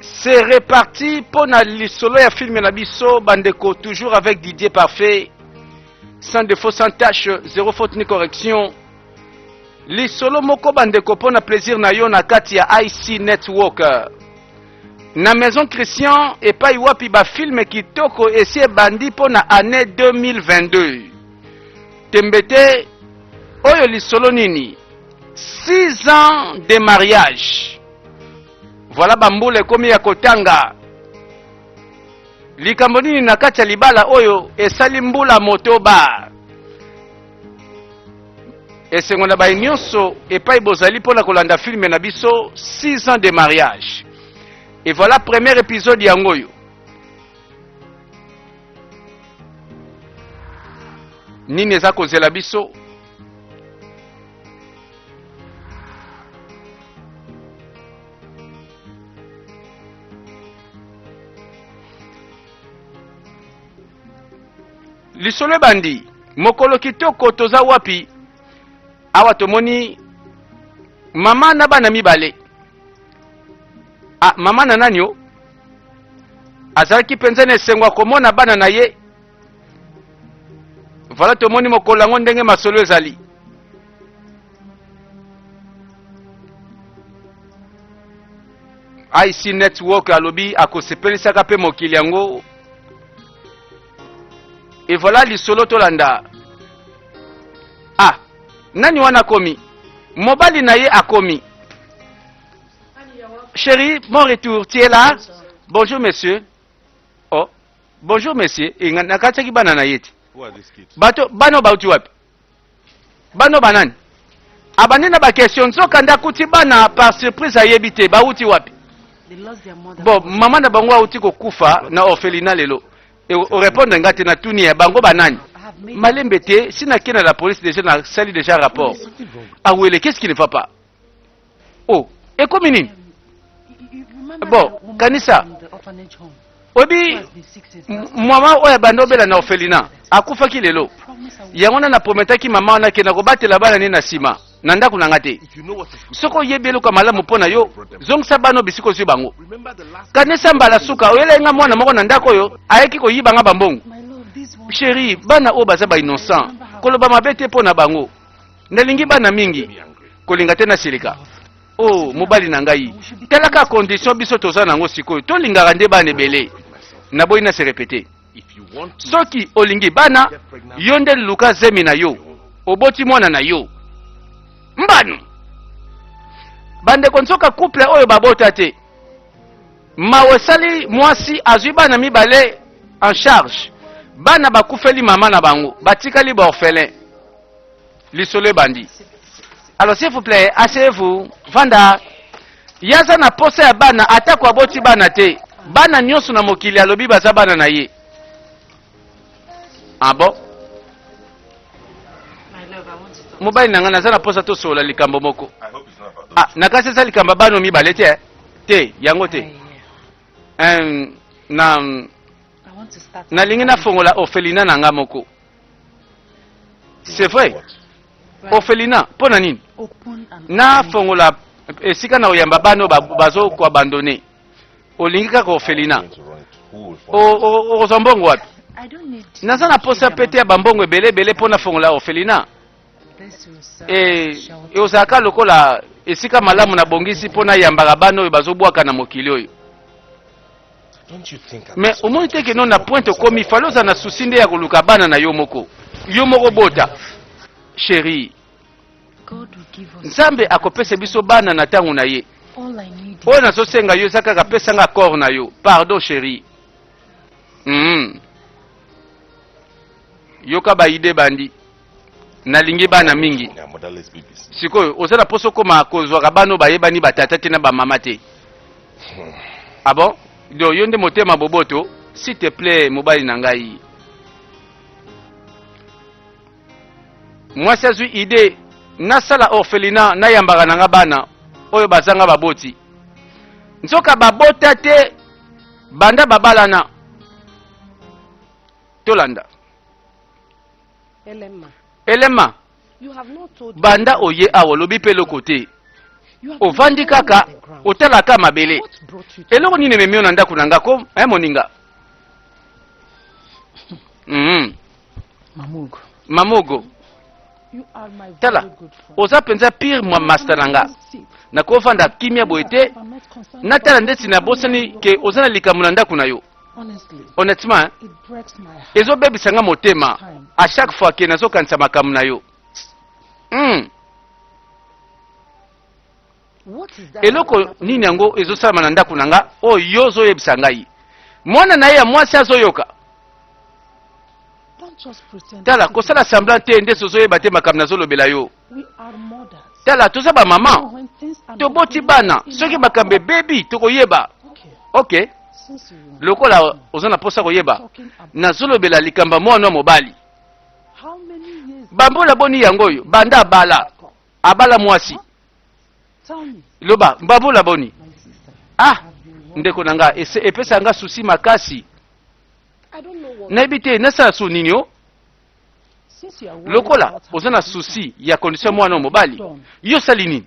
C'est reparti pour le solo et film Nabiso Bandeko, toujours avec Didier Parfait, sans défaut, sans tâche, zéro faute ni correction. Le solo moko Bandeko pour na plaisir na yo na kati ya IC Network. Na maison Christian et pas iwapi ba film kitoko essayer bandi pour na année 2022. Tembete oyo li solo nini 6 ans de mariage. Voilà bambule komi ya kotanga. Likambo nini na kati ya libala oyo esali mbula motoba. Esengo na ba nyonso epai bozali pona kolanda film na biso 6 ans de mariage. Et voilà premier épisode yango yo. Nini eza kozela biso? Lisolo bandi mokolo kitoko toza wapi awa tomoni mama na bana mibale. Ah, mama na nani yo azalaki penzene sengwa komona bana na ye. Voilà tomoni mokolo yango ndenge masolo ezali. IC Network alobi akosepelisaka pe mokili yango. Et voilà lisolo tolanda. Ah, nani wana komi? Mobali na ye akomi. Chérie, mon retour, tu es là? Bonjour monsieur. Oh, bonjour monsieur. Et nakataki bana na yeti. Bato bano bauti wapi? Bano banani? Abane na ba question so kanda kuti bana par surprise ayebite bauti wapi? Bon, maman na bango auti ko kufa na orphelinat lelo. Et au répondre ngati na tuni ya bango banani? Malembete, si na kena la police déjà na sali déjà rapport. Ah oui, qu'est-ce qui ne va pas? Oh, et comme nini? Bon, kanisa. Obi mama oya bandobela na orphelinat akufaki lelo yango na prometaki mama wana ke na kobatela bana ni na sima na ndako na ngate soko yebelo ka malamu pona yo zongisa bano bisiko zyo bango kanisa mbala suka oyelenga mwana moko na ndako yo ayeki ko yibanga bambongo. Chérie, bana o baza ba innocent koloba mabete pona bango nalingi bana mingi kolinga tena silika. Oh, mobali na ngai. Telaka condition biso toza nango sikoyo. To lingaka nde bana ebele. Na boyi na se répéter. Soki olingi bana, yo nde luka zemi na yo. Oboti mwana na yo. Mbanu. Bande konsoka couple oyo babota te. Mawesali mwasi azwi bana mibale en charge. Bana bakufeli mama na bango. Batikali ba orphelin. Lisole bandi. Alors s'il vous plaît, asseyez-vous. Vanda. Yaza na pose ya bana atako aboti bana te. Bana nyonso na mokili alobi baza bana na ye. Ah bon? Mobali nanga naza na pose to sola likambo moko. Ah, nakase sa likambo bano mibale te. Te, yango te. Na lingi na fongola orphelinat nanga moko. C'est vrai. Orphelinat, pona nini? Na fongola esika na oyamba bano bazo ko abandonner. Olingi kaka orphelinat. O zombongo wapi? Naza na posa pete ya bambongo ebele pona fongola orphelinat. E ozaka lokola esika malamu na bongisi pona yambaka bano oyo bazobwaka na mokili oyo. Mais omoni te ke non na pointe komi faloza na susi nde ya koluka bana na yo moko. Yo moko bota. Chérie, Nzambe akopesa biso bana na tangu na ye. Oyo nazosenga yo eza kaka pesa nga corps na yo. Pardon chérie. Yoka ba ide bandi. Nalingi bana mingi. Sikoyo oza na poso koma kozwaka bano bayebani batata te na ba mama te. Ah bon? Do yo nde motema boboto, s'il te plaît mobali na ngai. Moi c'est une idée nasala orphelinat na yambaka nanga bana oyo bazanga baboti. Nzoka babota te banda babalana. Tolanda. Elema. Banda oye awo lobi pe le côté. Ovandi kaka otalaka mabele. brought you? eloko nini memio na ndako na nga ko moninga? Mamugo. Mamugo. You are my Tala, very good friend. oza penza pire mwa master na nga. Na kofanda kimia boete. Na tala ndeti na bosani ke oza na likambo na ndako na yo. Honnêtement, it breaks my heart. ezo bebisa nga motema à chaque fois ke nazokanisa makambo na yo. Eloko nini yango ezosalama na ndako na nga oyo yo ozoyebisa ngai? Mwana na ye ya mwasi azoyoka. Tala, kosala semblant te nde ozoyeba te makambo nazolobela yo. Tala, toza ba mama. Toboti bana. Soki makambo ebebi tokoyeba. Ok. Lokola oza na posa koyeba. Nazolobela likamba mwana mobali. Bambola boni yango oyo. Banda abala. Abala mwasi. Loba, bambola boni. Ah, ndeko na nga epesa nga susi makasi. Nayebi te nasala so nini yo? Lokola oza na susi ya condition mwana mobali, yo sali nini?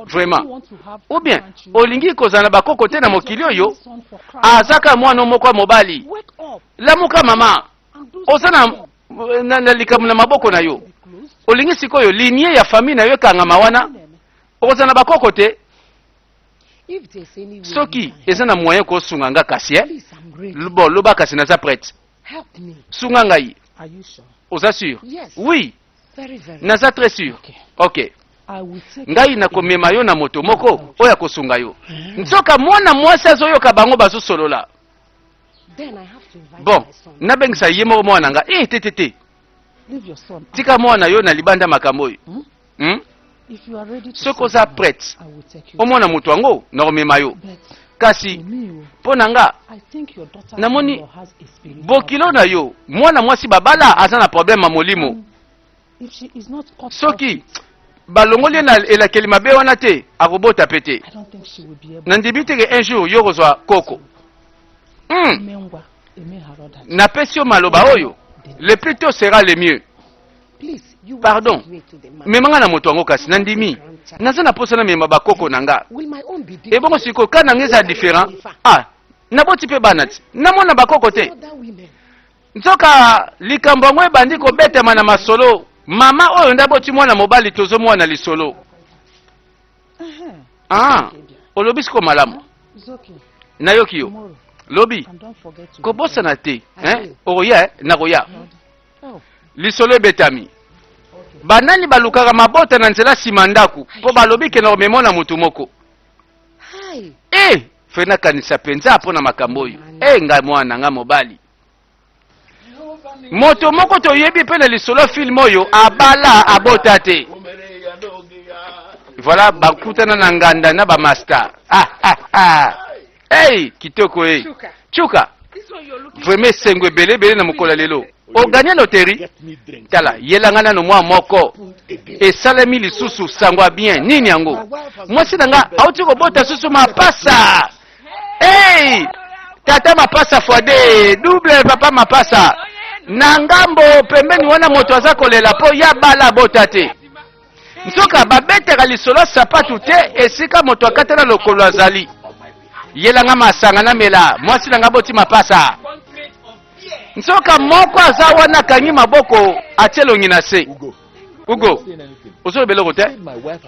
Vraiment. Ou bien olingi kozala na bakoko te na mokili oyo azaka mwana moko mobali. Lamuka mama. Oza na likambo na maboko na yo. Olingi sikoyo linie ya famille na yo kangama wana. Oza na bakoko te. Soki eza na moyen ko sunga nga kasi bon loba kasi naza prête. Sunga ngai. Oza sûr? Oui. Naza très sûr. Ok. Ngai na komema yo na moto moko oya kosunga yo. Nsoka mwana mwasi azoyoka bango bazosolola. Bon, nabengisa ye moko mwana nga. Te. Tika mwana yo na libanda makambo oyo. Soki oza prête omona moto yango na komema yo. Kasi mpo na nga namoni bokilo na yo mwana mwasi babala aza na problème ya molimo. Soki balongoli na elakeli mabe wana te akobota pe te. Nandibi teke un jour yo kozwa koko. Napesi yo maloba oyo le plus tôt sera le mieux. Pardon, memanga na moto yango kasi nandimi naza na posa na mema bakoko na nga. Ebongo siko kana ngeza différent. Naboti pe bana ti namona bakoko te. Nzoka likambo ngo ebandi kobetama na masolo mama oyo ndaboti mwana mobali tozo mwana lisolo. Olobi siko malamu nayoki yo lobi kobosa na te oya nakoya lisolo ebetami. Banani balukaka mabota na nzela sima ndaku po balobi ke na komemona mutu moko. Fena kanisa penza pona makambo oyo. Nga mwana nga mobali. Moto moko toyebi pe na lisolo film oyo abala abota te. Voilà bakutana na nganda na ba master. Kitoko Chuka. Vraiment sengwe bele na mukola lelo. O gagné loterie. Tala, yelanga no mwa moko. E salami lisusu sangwa bien. Nini yango? Mwasi nanga auti ko bota susu mapasa. Tata mapasa fois double papa mapasa. Nangambo pembeni wana moto aza kolela po ya bala bota te. Nsoka babeteka lisolo sapatu te esika moto akatela lokolo azali. Yelanga masanga na mela, mwasi nanga boti mapasa. Nsoka moko aza wana kanyi maboko atelongi na se. Ugo. Ozo beloko te?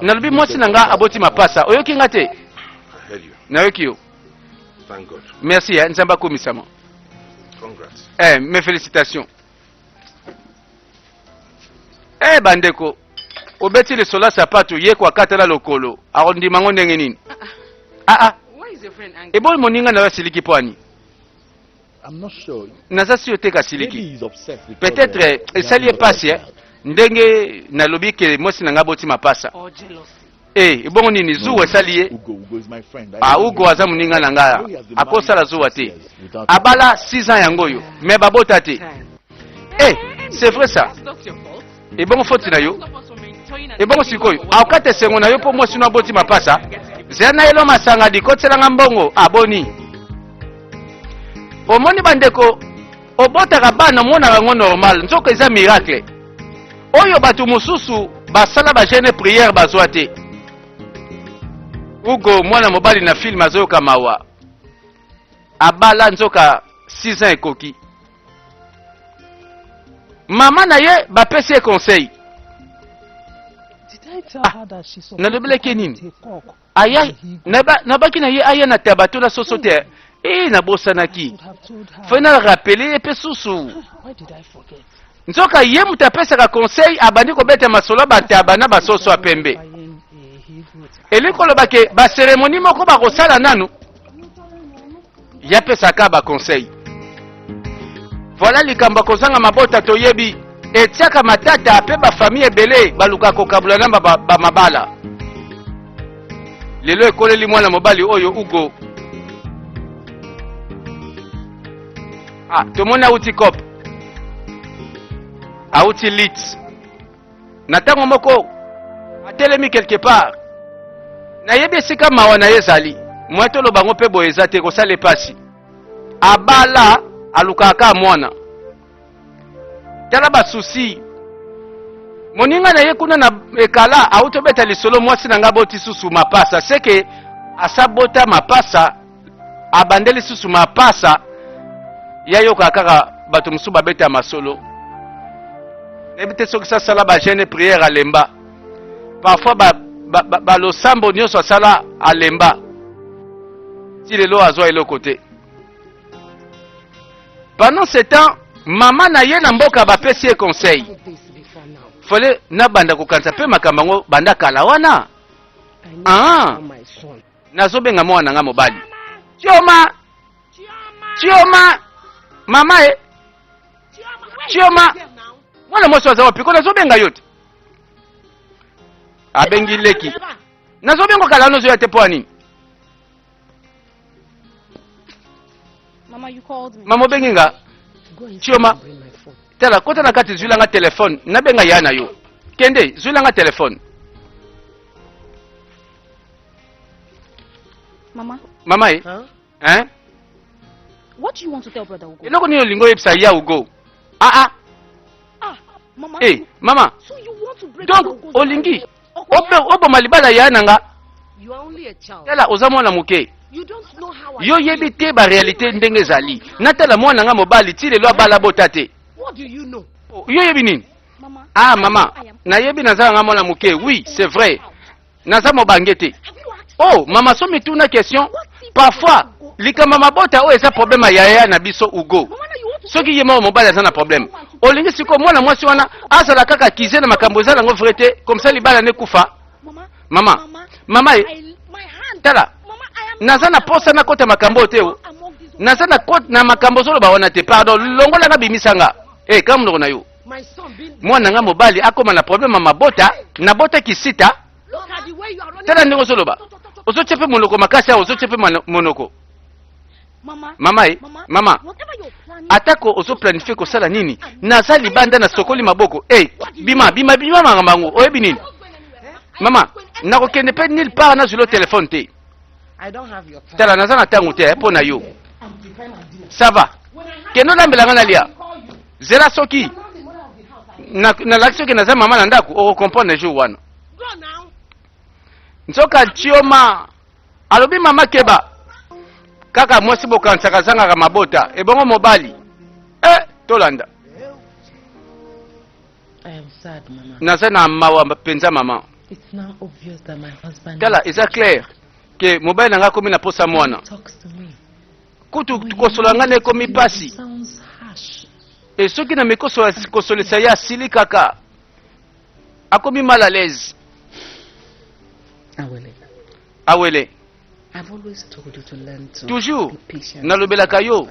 Nalobi mwasi nanga aboti mapasa. Oyoki nga te? Nayoki yo. Thank God. Merci, nzamba komisama. Congrats. Mes félicitations. Bandeko. Obeti le sola sapatu ye kwa katala lokolo. Arondima ngo ndenge nini? Why is your friend angry? Ebo moninga na siliki pwani. I'm not sure. Naza si oteka siliki. Maybe he's upset. Peut-être esali epasi ndenge nalobi ke mosi nanga boti mapasa. Or jealous. Ebongo nini zuwa esali ye? Ugo is my friend. Ugo aza moninga na nga. Akosala zuwa te. Abala 6 ans yango yo. Me babota te. C'est vrai ça. That's not your fault. Ebongo foti na yo. Stop us from enjoying and Ebongo sikoyo. Akate sengo na yo po mosi na boti mapasa. Zena elo masanga di kotela ngambongo aboni. Omoni bandeko obotaka bana mona bango normal nzoko eza miracle. Oyo batu mususu basala ba jeune prière bazwa te. Ugo mwana mobali na film azoyoka mawa. Abala nzoka 6 ans ekoki. Mama na ye bapesi ye conseil. Did I tell her that she's supposed Na to lebeleke come nini? and take cock? Aya nabaki na ye aya na tabato na sosote. Nabosanaki. Would have told her. Faut na rappeler epe susu. Why did I forget? Nzoka ye mutu apesaka conseil abandi kobeta masolo bataba na basoso apembe. Buying a Hebrew. Elikolo bake ba cérémonie moko bakosala nanu. Yapesaka ba conseil. Voilà likambo kozanga mabota toyebi etiaka matata ape ba famille ebele baluka kokabula na ba mabala. Lelo ekoleli mwana mobali oyo Ugo. Tomona auti cop. Auti lit. Natango moko atelemi quelque part. Na yebi esika mawa na yezali. Mweto lo bango pe boyeza te kosala pasi. Abala alukaka mwana. Tala ba souci. Moninga na ye kuna na ekala autobeta lisolo mwasi na nga boti susu mapasa. Seke asabota mapasa abandeli susu mapasa. Yayo kaka bato musu babeta masolo. Nebite soki sa sala ba jeune prière à lemba. Parfois ba lo sambo nyonso sala à lemba. Si le lo azo elo côté. Pendant ce temps, maman na ye na mboka ba pesi conseil. Fallait na banda ko kanza pe makambango banda kala wana. Nazo benga mwana nga mobali. Chioma. Mama Chioma. Mwana mwasi waza wapi ko nazo benga yote. Abengi leki. Nazo bengo kala nozo yate po nini? Mama, you called me. Mama benginga. Chioma. Tala kota na kati zwila nga telefone. Na benga yana yo. Kende zwila nga telefone. Mama. Mama Hein? What do you want to tell brother Ugo? Eloko ni olingo yebisa ya Ugo. Mama. Mama. So you want to break Donc Ugo's olingi. heart? Obo malibala ya nanga. You are only a child. Tala ozamona muke. You don't know how I Yo yebi te ba réalité ndenge zali. Natala mwana nga mobali ti lelo abala botate. What do you know? Yo yebi nini? Mama. Mama. Na yebi naza nga mwana muke. Oui, c'est vrai. Naza mobangete. Mama so mituna question. Parfois, likama mabota o eza problème ya na biso Ugo. Soki yema mobali aza na problème. Olingi siko mwana mwasi wana azala kaka kize na makambo ezala ngo vrete comme ça libala ne kufa. Mama. Tala. Naza na posa na kota makambo te o. Naza na kota na makambo zolo ba wana te. Pardon, longola nga bimisanga. Kama ndoko na yo. Mwana nga mobali akoma na problème mabota, na bota kisita. Look at the way you are running. Tala ndeko zolo ba. Ozo chepe monoko makasi ozo chepe monoko. Mama. Atako ozo planifier ko sala nini? Naza libanda na sokoli maboko. Bima mangambango. Oyebi nini? Mama, na kokende pe nil part na zulo téléphone te. I don't have your time. Tala naza na tango te po na yo. Ça va. Keno lambela ngana lia. Zela soki. Na l'action ke naza mama na ndako o comprendre jour wana. Go now. Nzoka Chioma. Alobi mama keba. Kaka mwasi bokansaka zanga mabota. Ebongo mobali. Tolanda. I am sad, Mama. Naza na mawa penza mama. It's now obvious that my husband Tala, is that clear? Ke mobile nanga komi na posa mwana. talks to me. Kutu kosola ngane komi pasi. It sounds harsh. Soki na kosolesa ya sili kaka. Akomi mal à l'aise. Awele. I've always told you to learn to Toujours. be patient. Nalobelaka yo.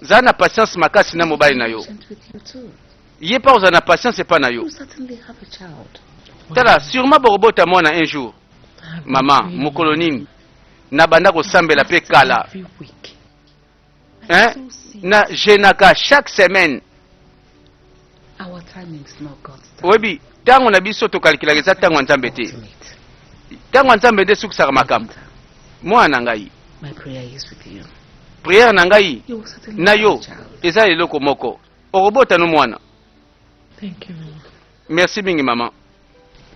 Zana patience makasi na mobile na yo. Patient with you too. Yé pas uzana patience pas na yo. You certainly have a child. Tala, sûrement borobota mwana un jour. Maman, mokolo nini. Na banda ko sambela pe kala. Every week. Na jenaka chaque semaine. Our timing is not God's time. Webi, tango na biso to calculaka eza tango nzambe te. Tango nzambe nde sukisaka makambo. Mwana ngai. My prayer is with you. Prière na ngai You will certainly na have yo a child. eza eloko moko. Orobota no mwana. Thank you, Mama. Merci mingi mama.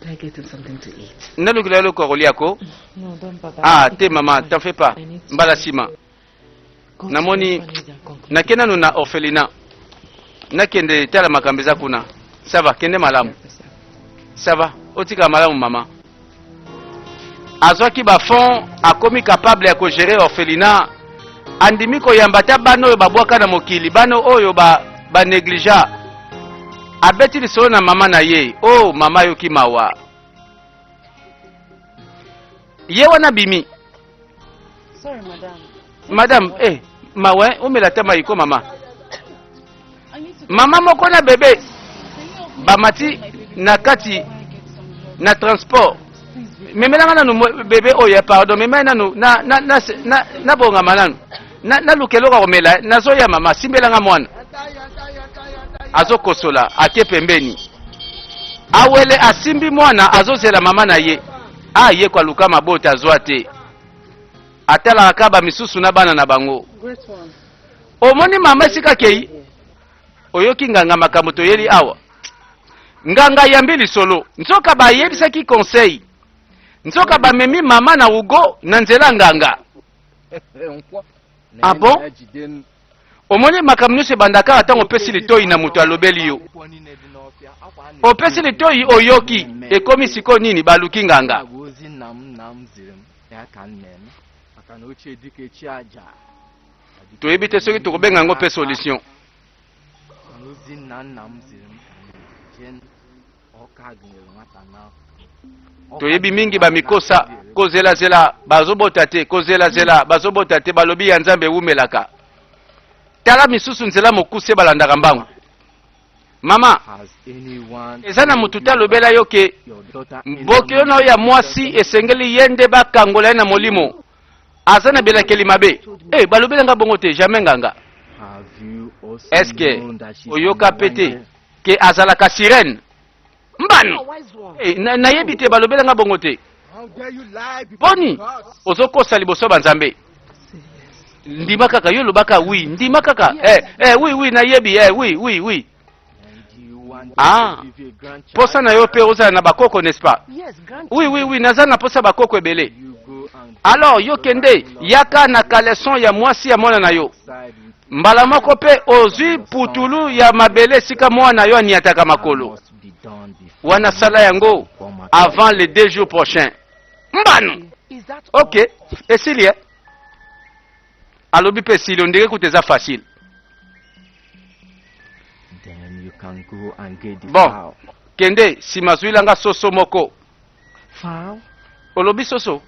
Did I get him something to eat? Nalukila eloko koliako. No, don't bother. Ah, Take te your maman, time. t'en fais pas. I need to Mbala sima. go to Namoni the orphanage and conclude. nakenda no na orphelinat. Nakende tala makambeza kuna. Ça va, kende malamu. Ça va, otika malamu mama. Azwaki ba fond akomi capable ya ko gérer orphelinat. Andimi ko yambata bano oyo babwaka na mokili, bano oyo ba négligea. Abeti lisolo na mama na ye. Oh mama yoki mawa. Ye wana bimi. Sorry, madam. Madame, mawe, umela tema iko mama. I need to Mama moko na bebe. Can you help me? Bamati na kati I get some help. na transport. Memela nanu bebe oya pardon, memela nanu na bonga mananu. Na lukelo ka komela, nazo ya mama simbela nga mwana. Azo kosola ate pembeni. Awele asimbi mwana azozela mama na ye. Ye kwa luka mabota azwate. Atala akaba misusu na bana na bango. Great one. Omoni mama sika kei. Oyoki nganga makambo toyeli awa. Nganga yambili solo. Nzoka ba yebisa ki conseil. Nzoka ba memi mama na ugo na nzela nganga. Ah bon? Omoni makambo nyonso bandaka atango pesi litoi na muto alobeli yo. Opesi litoi oyoki ekomi siko nini baluki nganga. Toyebi te soki tokobenga yango pe solution. Toyebi mingi bamikosa kozela bazobota te kozela bazobota te balobi ya nzambe ewumelaka. Tala misusu nzela mokuse balandaka mbangu. Mama, eza na mutu te alobela yo ke mboki yo na oyo ya mwasi esengeli ye nde bakangola ye na molimo. Aza na belakeli mabe. Balobelanga bongo te, jamais nganga. Est-ce que oyoka pete ke azalaka sirène? Mbano. Nayebi te balobelanga bongo te. Boni, ozokosa liboso banzambe. Ndima kaka yo lobaka oui, ndima kaka. Oui nayebi, oui. Posa na yo pe ozala na bakoko, n'est-ce pas? Oui, naza na posa bakoko ebele. Alors yo kende yaka na kaleson ya mwasi ya mwana na yo. Mbala moko pe ozwi putulu ya mabele sika mwana yo aniataka makolo. Wana sala yango avant les 2 jours prochains. Mbano. Ok, esili alobi pe sili ondenge kuteza facile. Bon, kende simazwilanga soso moko. Olobi soso.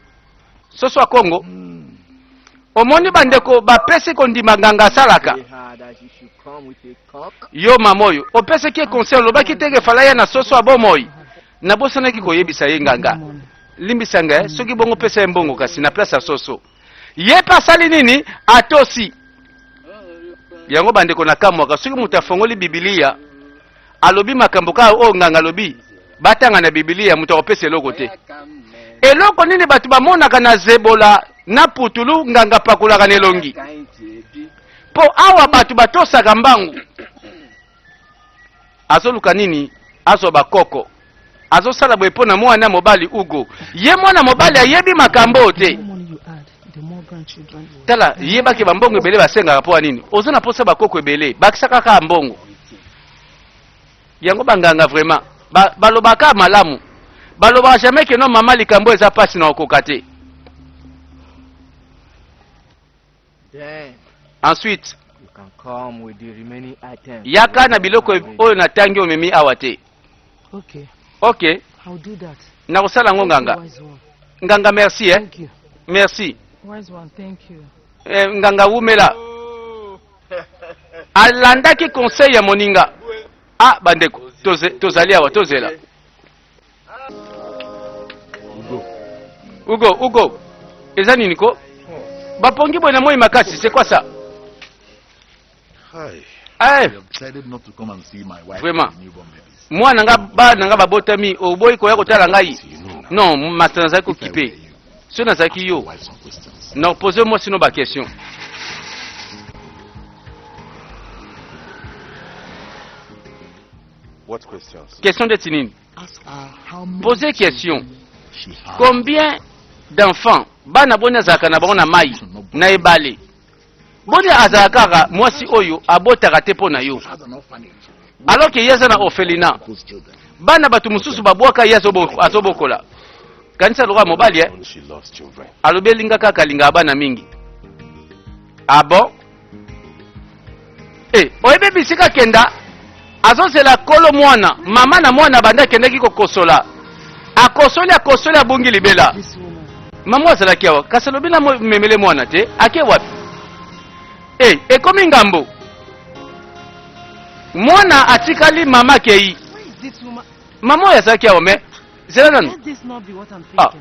Soso a Congo. Omoni bandeko bapesi kondima nganga salaka. Yo mamoyo, opese ki conseil lobaki tege falaya na soso abomoyi. Na bosana ki koyebisa ye nganga. Limbisanga soki bongo pesa mbongo kasi na place ya soso. Ye pasali nini atosi. Yango bandeko na kamwaka soki mutu afongoli Biblia alobi makambo ka o nganga lobi batanga na Biblia mutu akopesa eloko te. Eloko nini batu bamonaka na zebola na putulu nganga pakulaka nelongi. Po awa batu batosaka mbangu. Azoluka nini? Azo bakoko. Azo sala bwepo na mwana mobali ugo. Ye mwana mobali ayebi makambo te. Tala yeba ke bambongo ebele basenga po nini? Ozo na posa bakoko ebele. Bakisaka ka mbongo. Yango banganga vraiment. Balobaka malamu. Baloba jamais que non maman likambo eza pasi na okoka te. Ensuite, you can come with the remaining items. Yaka na biloko oyo na tangi omemi awa te. Okay. Okay. I'll do that. Na kosala ngo nganga. Wise one. Nganga merci Thank you. Merci. Wise one, thank you. Nganga wumela. Alandaki conseil ya moninga. Bandeko, tozali awa tozela. Ugo. Eza nini ko? Bapongi boy na moi makasi, c'est quoi ça? I have decided not to come and see my wife. Vraiment. And newborn babies. Moi nanga babotami oboyi ko ya kotala ngai. Non, matanza ko kipe. So na zaki yo. Wife some questions. Non, posez-moi sinon ba question. What questions? Question de tinini. Ask her how many Posez question. she has. Combien d'enfants bana boni azalaka na bango na mai na ebale boni azalaka kaka mwasi oyo abotaka te mpo na yo alors que ye aza na orphelinat bana bato mosusu babwaka ye azobokola kanisa lokola mobali alobi elinga kaka alingaka bana mingi. Ah bon? Oyebi bisika kenda azozela kolo mwana mama na mwana banda kendaki kokosola akosoli abungi libela mama azalaki awa kasi alobi na memele mwana te ake wapi ekomi ngambo mwana atikali mama kei mama oyo azalaki awa me zela nanu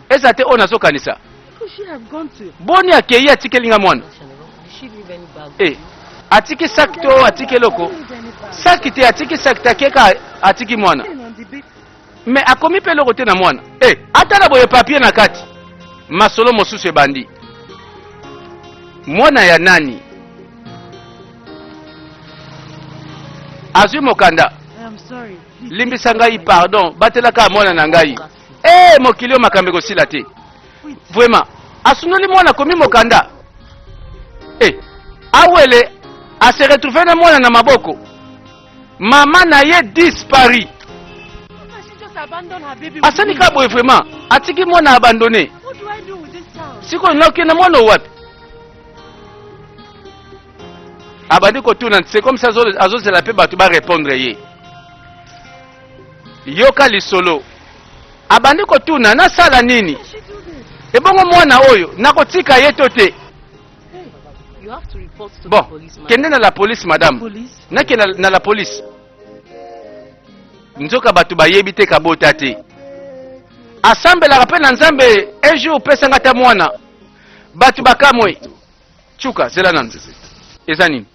eza te oyo nazokanisa boni akei atikelinga mwana atiki saki to atiki eloko saki te atiki saki te akeka atiki mwana me akomi mpe eloko te na mwana ata na boye papie na kati masolo mosusu ebandi mwana ya nani azwi mokanda limbisa ngai pardon batelaka mwana na ngai mokili oyo makambo ekosila te vraiment asunoli mwana komi mokanda awele ase retrouve na mwana na maboko mama na ye dispari asali ka boye vraiment atiki mwana abandonné siko noki na mwana wapi abandi kotuna c'est comme ça azozela pe bato ba répondre ye yoka lisolo abandi kotuna nasala nini ebongo mwana oyo nakotika ye to te. Bon, kende na la police madame. Nake na la police. Nzoka batu bayebi te kabota te. Assemble rappel na nzambe un jour pesa ngata mwana. Batu bakamwe. Chuka zela nanzi. Ezanini.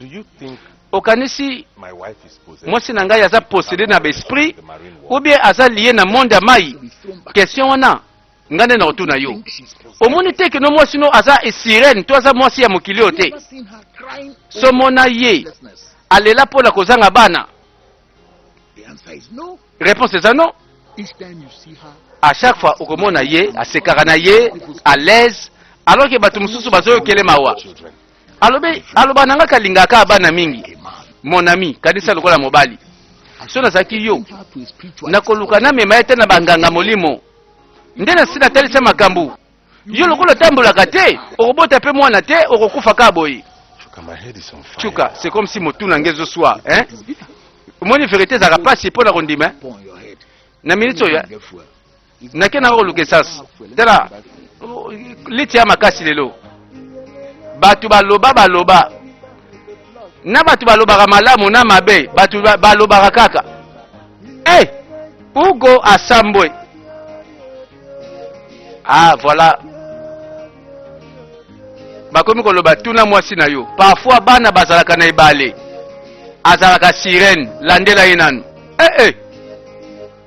Do you think okanisi my wife is possessed? Moi si nanga yaza possédé na esprit ou bien aza lié na monde ya mai. Question wana ngane na otuna yo. Omoni te ke no mwasi no aza sirène to aza mwasi ya mokili te. So mona ye alela pola kozanga bana. Réponse est non. À chaque fois okomona ye asekaka na ye à l'aise alors que batu mususu bazoyo kele mawa. Aloba nanga kalingaka bana mingi. Mon ami kanisa lokola mobali. So nazaki yo nakoluka na mema ete na banganga molimo. Ndena sina talisa makambu. Yo lokola tambolaka te, okobota pe mwana te, okokufa ka boyi. Chuka, c'est comme si motuna ngezo swa, hein? Moni vérité za rapasi pona kondima. Na minute oya. Na kena ko lukesas. Tela liti ya makasi lelo. Batu baloba. Na batu baloba malamu na mabe, batu baloba kaka. Ugo Asambwe. Ah voilà. Bakomi koloba tuna mwasi na yo. Parfois bana bazalaka na ebale. Azalaka sirène, landela yenanu.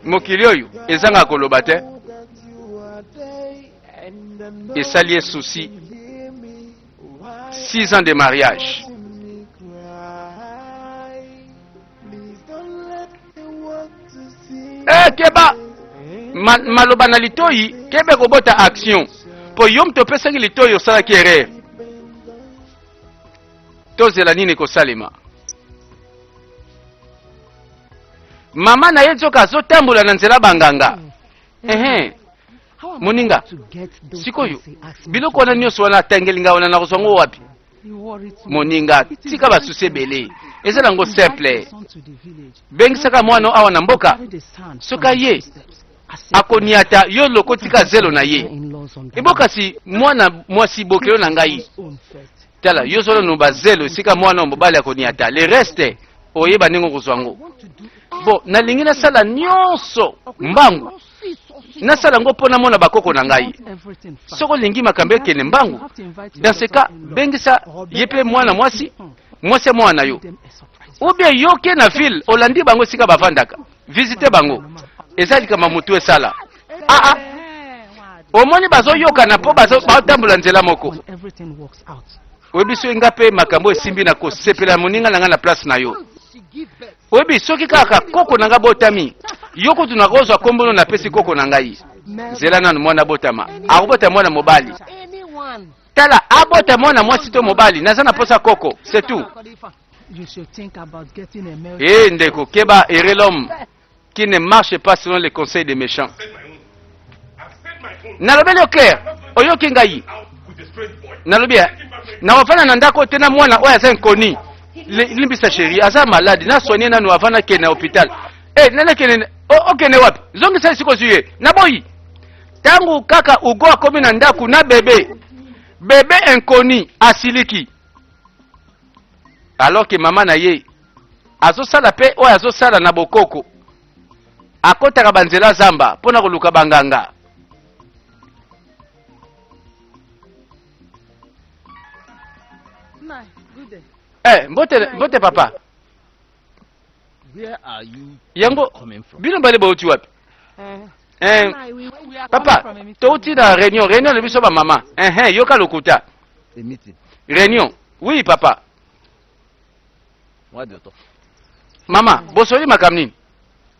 Mokili oyo ezanga koloba te. Esali souci. 6 ans de mariage. Keba maloba na litoyi kebe kobota action po yom to pesa ngi litoyi osala kere tozela nini kosalema mama na yezoka azotambola na nzela banganga moninga sikoyo biloko wana nyonso wana atangelinga wana na kozwango wapi moninga tika basusi ebele eza nango simple bengisaka mwana awa na mboka soka ye akoniata yo loko tika zelo na ye ebokasi mwana mwasi bokelo na ngai tala yo solo no bazelo sika mwana mobali akoniata le reste oyeba ningo kozwango bo nalingi nasala nyonso mbangu nasala ngo pona mona bakoko na ngai soko lingi makambo ekene mbangu dans ce cas bengisa yepe mwana mwasi mwana yo ou bien yoke na ville olandi bango sika bavandaka visiter bango ezali kama mutu esala omoni bazoyoka na po batambola nzela moko oyebi so nga pe makambo esimbi na kosepela moninga na nga na place na yo oyebi soki kaka koko na nga botami yo kutu na kozwa kombono na pesi koko na ngai nzela nanu mwana botama akobota mwana mobali Anyone. tala abota mwana mwasi to mobali naza na posa koko c'est tout. You should think about getting a male. Ndeko keba ere l'homme qui ne marche pas selon les conseils des méchants. Nalobeli au clair oyoki ngai nalobi na wafana na ndako tena mwana oyo aza nkoni limbisa chéri aza malade na soigné nanu avana kene na hôpital nene kene okene wapi zongisa siko zuye na boyi tangu kaka ugo akomi na ndako na bebe nkoni asiliki alors que mama na ye azosala pe oyo azosala na bokoko akotaka banzela zamba mpona koluka banganga. Mbote papa. Where are you Yango coming from? bino bale bauti wapi? Papa, touti na réunion le biso ba mama. Yoka lokuta. A meeting. Réunion. Oui papa. What do you talk? Mama, bosoli makamni.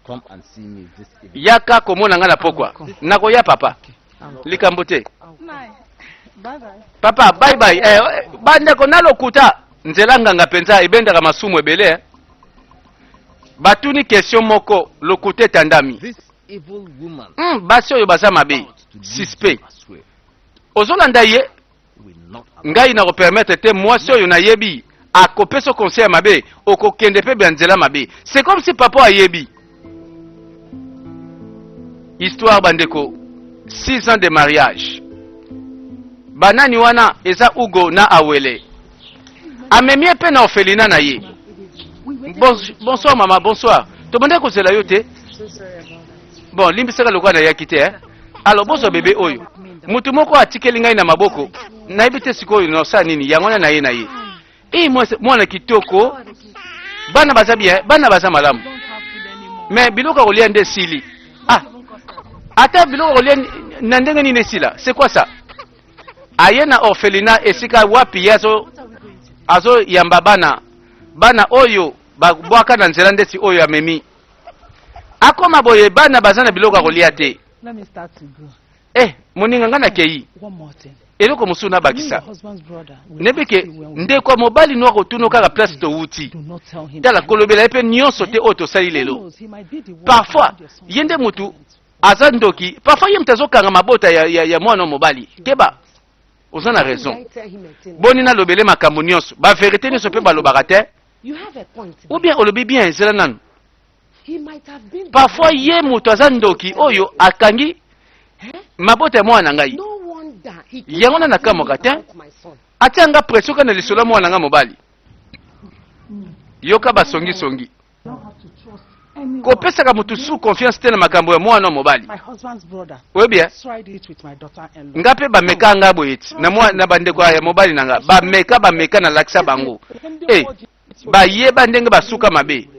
Come and see me this evening. Yaka komona nga na pokwa. Nako ya papa. Likambote. Bye bye. Papa, bye bye. Bande ko na lokuta. Nzela nganga penza ebendaka masumu ebele. Batuni question moko lokuta tandami. This evil woman basi oyo baza mabe. Suspect. swear Ozolanda ye will not ngai na ko permettre te mwasi oyo na yebi akopesa conseil ya mabe okokende pe bianzela mabe. C'est comme si papa ayebi. Histoire bandeko 6 ans de mariage. Banani wana eza Ugo na Awele. Amemie pe na orphelinat na ye. Bonsoir maman, bonsoir. Tobande ko zela yo te? Bon, limbisaka lokwa na yakite Alors bozo bébé oyo. Mutu moko atikeli ngai na maboko. Na ibite sikoyo no sa nini yango na ye na ye. Mwana kitoko. Bana baza bien, bana baza malamu. Mais biloko kolia nde sili. Ata biloko kolia na ndenge nini sila? C'est quoi ça? Aye na orphelinat esika wapi yazo azo yamba bana oyo babwaka na nzela ndesi oyo amemi. Akoma boye bana bazana biloko kolia te. Let me start to go. Moninga ngana kei. One more thing. Eloko musuna bakisa. Your husband's brother will Nebeke ask you when we nde kwa mobali no kotuno kaka place to wuti. do not tell him. Tala kolobela epe nyonso te oto sali lelo. Who knows, he might be the one Parfois behind your son's yende mutu accident. azandoki. Parfois ye mtazokanga mabota ya mwana mobali. Keba. Ozana raison. I tell him a thing. Boni na lobele makambo nyonso. Ba vérité nyonso pe balobaka te. You have a point. Ou bien olobi bien ezela nanu. He might have been. Parfois ye mutu azandoki oyo akangi mabota ya mwana ngai. No wonder he Yango na nakamoka te. about my son. Atianga pression kana lisolo mwana nga mobali. Yoka basongi songi. You don't have to trust anyone. Kopesaka mutu sous confiance te na makambo ya mwana mobali. My husband's brother Oui bien. tried it with my daughter-in-law. Ngape bameka nga boyeti. Na mwa na bandeko ya mobali nanga. Bameka na laksa bango. Bayeba ndenge basuka mabe.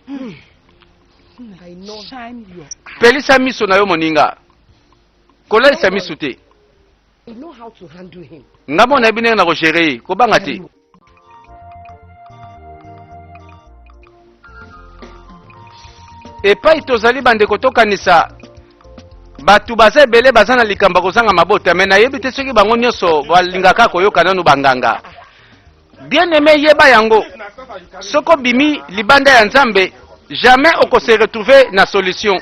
I know. Shine your Pelisa miso na yo moninga. Kolalisa miso te. I know how to handle him. Ngamo na bine na ko gérer ko banga te. Epai tozali bandeko tokanisa batu baza ebele baza na likamba kozanga mabota me nayebi te soki bango nyonso balingaka koyoka nanu banganga. Bien aimé yeba yango soko bimi libanda ya nzambe jamais oko se retrouver na solution.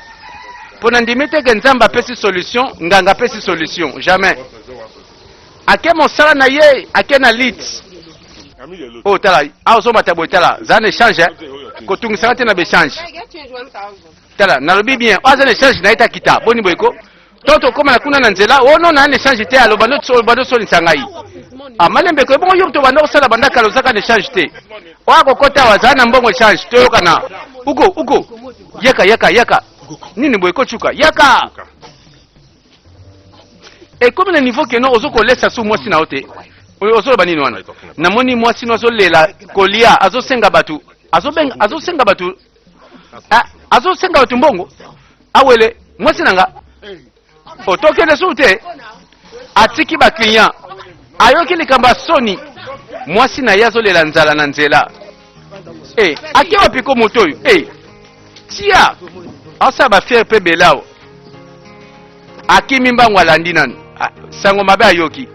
Pona ndimi te ke nzambe apesi solution nganga apesi solution jamais. Ake mosala na ye ake na lit. Oh tala azomata boy tala zane change kotungisaka te na bechange. Tala nalobi bien oza na échange na eta kita boni boyko toto koma na kuna na nzela ono na échange te alo bando solisa ngai amalembe ko bongo yokto bando sala banda kalo zaka na échange te wako kota wazana mbongo échange to yokana uko yaka nini boyko chuka yaka et comme le niveau que non ozoko laisse sous moi sina ote ozo banini wana namoni moi sino zo lela kolia azo senga batu azo senga batu azosenga batu mbongo awele mwasi nanga otokende su te atiki ba client ayoki likamba soni mwasi na ye azolela nzala na nzela ake wapi ko moto oyo tia asa ba fiere pe belao akimi mbangu alandi nanu. Sango mabe ayoki.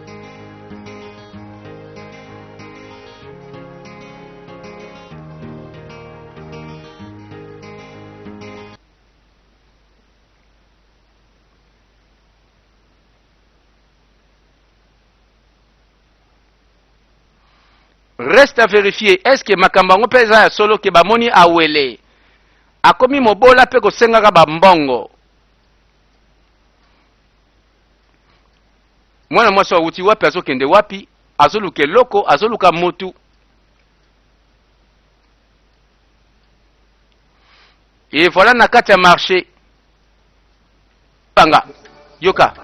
Reste à vérifier, est-ce que makambango pesa ya solo ke bamoni awele akomi mobola pe kosengaka bambongo. Mwana mwasi awuti wapi azokende wapi, azoluka eloko, azoluka mutu. Et voilà na kati ya marché. Panga, yoka.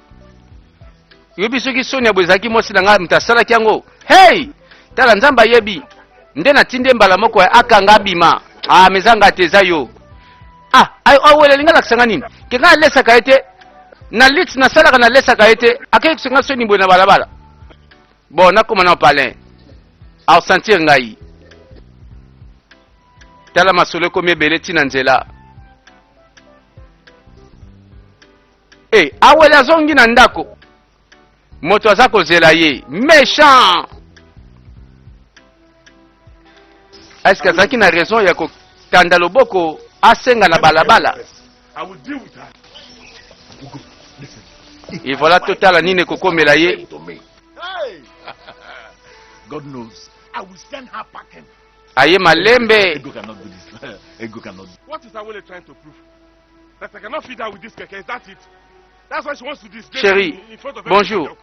Yobi soki Sonia bwezaki mwasi na nga mtasalaki yango. Hey! Tala nzamba yebi. Nde na tinde mbala moko ya akanga bima. Mezanga teza yo. Awele linga lakisanga nini? Kenga lesa kaete. Na lit na salaka na lesa kaete. Akei kusenga Soni mbwe na balabala. Bon, nakoma na palin. Au sentir ngai. Tala masolo komi ebele tina nzela. Awele azongi na ndako. Moto aza kozela ye. Méchant. Est-ce que Zaki a raison? Il y a kanda loboko asenga na balabala. Et voilà total nine koko melaye. God knows. I will send her packing. Aye malembe. Ego cannot do this. Ego cannot. What is Awele trying to prove? That I cannot feed her with this keke. Is that it? That's why she wants to do this. Chérie, bonjour.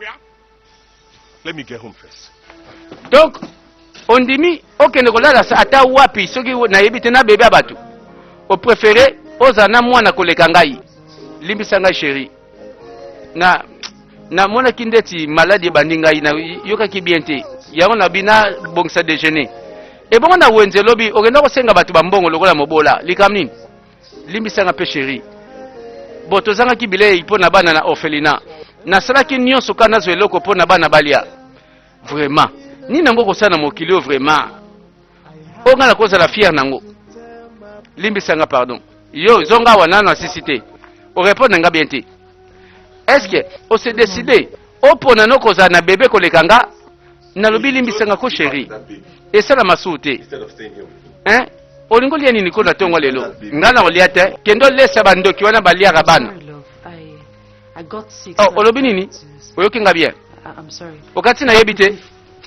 Let me get home first. Donc, on dit mi, okende kolala sa ata wapi soki na yebite na bébé abatu. Au préféré, ozana mwana koleka ngai. Limbisa ngai chérie. Na mwana kindeti maladie bandi ngai na yoka ki bien te. Yango na bina bongisa déjeuner. Et bon na wenze lobi okenda ko senga batu bambongo lokola mobola. Likam nini? Limbisa nga pe chérie. Boto zanga ki bilei ipo na bana na orphelinat. Na salaki nyonso kana zo eloko po na bana balia. Vraiment. Ni nango kosana mokili vraiment. Onga na koza la fière nango. Limbisanga pardon. Yo zonga wana na sisité. O répondre nga bien te. Est-ce que on s'est décidé opona no koza na bébé kolekanga na lobi limbisanga ko chérie. Et ça la masouté. Hein? Olingo lieni niko na tongo lelo. Ngana oliate kendo lesa bandoki wana balia bana. I got sick. Oh, olobi nini? Oyoki nga bien. I'm sorry. Okati na yebite.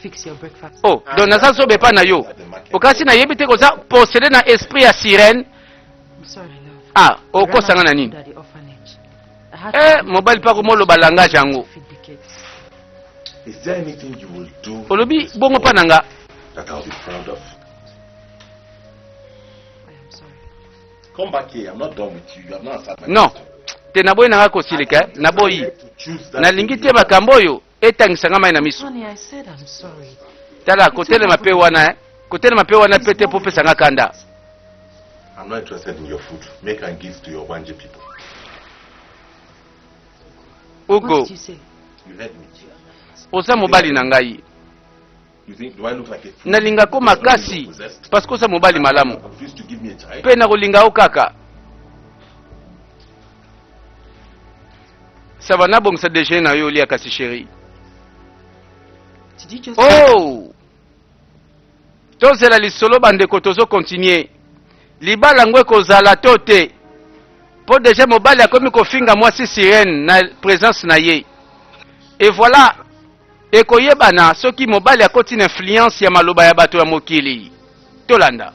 Fix your breakfast. Oh, donc na so be pa na yo. Okati na yebite koza posséder na esprit ya sirène. I'm sorry, love. Okosanga na nini? Mobile pa ko molo balanga jango. Is there anything you will do? Olobi bongo pa nanga. That I'll be proud of. I am sorry. Come back here. I'm not done with you. You have not answered my No. question. Te naboyi nanga kosilika, naboyi. Nalingi te makambo oyo etangisanga mai na miso. Honey, I said I'm sorry. Tala kotele mape wana kotele mape wana pete po pesa nga kanda. I'm not interested in your food. Make and give to your Wanje people. What Ugo, did you say? You heard me. oza mobali na ngai. You think, do I look like a fool? Nalinga ko makasi parce que oza mobali malamu. You refuse to give me a child? Pe na kolinga o kaka. Ça va na bongisa déjeuner na yo lia kasi chérie. Did you just Oh! Tozela lisolo bandeko tozo continuer. Libala ngwe kozala to te. Po déjà mobali akomi kofinga mwasi sirène na présence na ye. Et voilà, ekoyebana soki mobali akoti na influence ya maloba ya bato ya mokili. Tolanda.